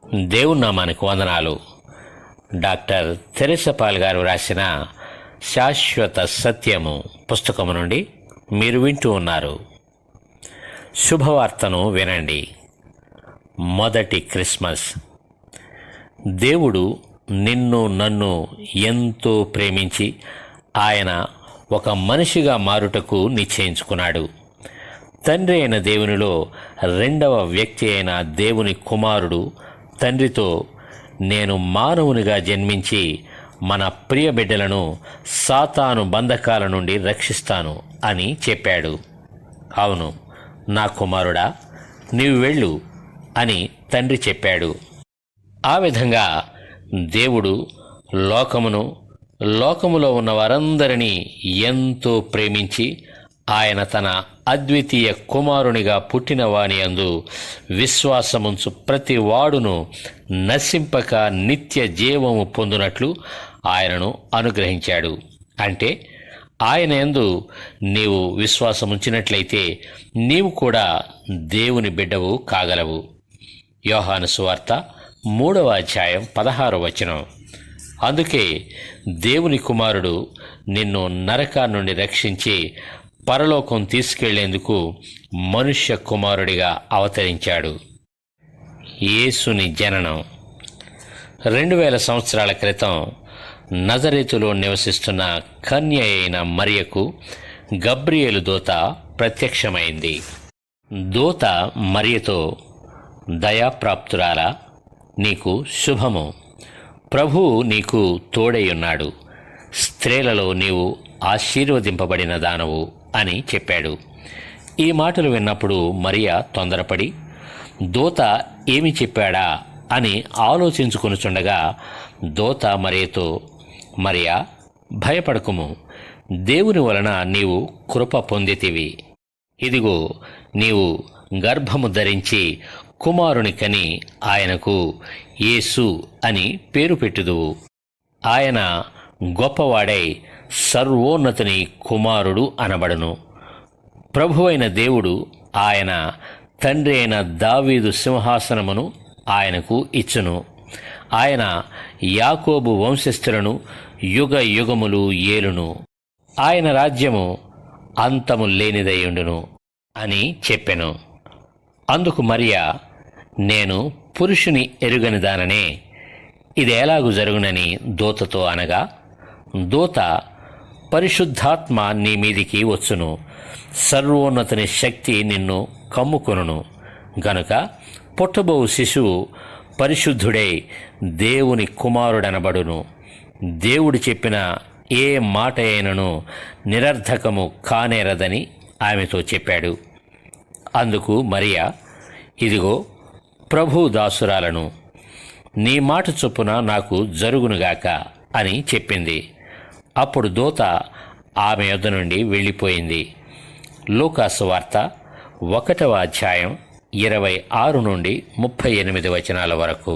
దేవుని నామానికి వందనాలు. డాక్టర్ తెరెసా పాల్ గారు రాసిన శాశ్వత సత్యము పుస్తకము నుండి మీరు వింటూ ఉన్నారు. శుభవార్తను వినండి. మొదటి క్రిస్మస్. దేవుడు నిన్ను నన్ను ఎంతో ప్రేమించి ఆయన ఒక మనిషిగా మారుటకు నిశ్చయించుకున్నాడు. తండ్రి అయిన దేవునిలో రెండవ వ్యక్తి అయిన దేవుని కుమారుడు తండ్రితో, నేను మానవునిగా జన్మించి మన ప్రియ బిడ్డలను సాతాను బంధకాల నుండి రక్షిస్తాను అని చెప్పాడు. అవును నా కుమారుడా, నీవు వెళ్ళు అని తండ్రి చెప్పాడు. ఆ విధంగా దేవుడు లోకములో ఉన్న వారందరినీ ఎంతో ప్రేమించి ఆయన తన అద్వితీయ కుమారునిగా పుట్టిన వాని యందు విశ్వాసముంచు ప్రతి వాడును నశింపక నిత్య జీవము పొందునట్లు ఆయనను అనుగ్రహించాడు. అంటే ఆయన యందు నీవు విశ్వాసముంచినట్లయితే నీవు కూడా దేవుని బిడ్డవు కాగలవు. యోహాను సువార్త 3వ అధ్యాయం 16వ వచనం. అందుకే దేవుని కుమారుడు నిన్ను నరకాన్ని నుండి రక్షించి పరలోకం తీసుకెళ్లేందుకు మనుష్య కుమారుడిగా అవతరించాడు. యేసుని జననం. 2000 సంవత్సరాల క్రితం నజరేతులో నివసిస్తున్న కన్య అయిన మరియకు గబ్రియేలు దూత ప్రత్యక్షమైంది. దూత మరియతో, దయాప్రాప్తురాలా, నీకు శుభము, ప్రభువు నీకు తోడైయున్నాడు, స్త్రీలలో నీవు ఆశీర్వదింపబడిన దానవు అని చెప్పాడు. ఈ మాటలు విన్నప్పుడు మరియా తొందరపడి దూత ఏమి చెప్పాడా అని ఆలోచించుకొనుచుండగా దూత మరియతో, మరియా భయపడకుము, దేవుని వలన నీవు కృప పొందితివి. ఇదిగో నీవు గర్భము ధరించి కుమారుని కని ఆయనకు యేసు అని పేరు పెట్టుదువు. ఆయన గొప్పవాడై సర్వోన్నతుని కుమారుడు అనబడును. ప్రభువైన దేవుడు ఆయన తండ్రి అయిన దావీదు సింహాసనమును ఆయనకు ఇచ్చును. ఆయన యాకోబు వంశస్థులను యుగ యుగములు ఏలును. ఆయన రాజ్యము అంతము లేనిదయ్యుండును అని చెప్పెను. అందుకు మరియా, నేను పురుషుని ఎరుగని దాననే, ఇది ఎలాగు జరుగునని దూతతో అనగా, దూత, పరిశుద్ధాత్మ నీ మీదికి వచ్చును, సర్వోన్నతుని శక్తి నిన్ను కమ్ముకొనును, గనుక పుట్టబోవు శిశువు పరిశుద్ధుడై దేవుని కుమారుడనబడును. దేవుడు చెప్పిన ఏ మాట అయినను నిరర్ధకము కానేరదని ఆమెతో చెప్పాడు. అందుకు మరియా, ఇదిగో ప్రభు దాసురాలను, నీ మాట చొప్పున నాకు జరుగునుగాక అని చెప్పింది. అప్పుడు దూత ఆమె యొద్ద నుండి వెళ్ళిపోయింది. లూకాసు వార్త 1వ అధ్యాయం 26 నుండి 38 వచనాల వరకు.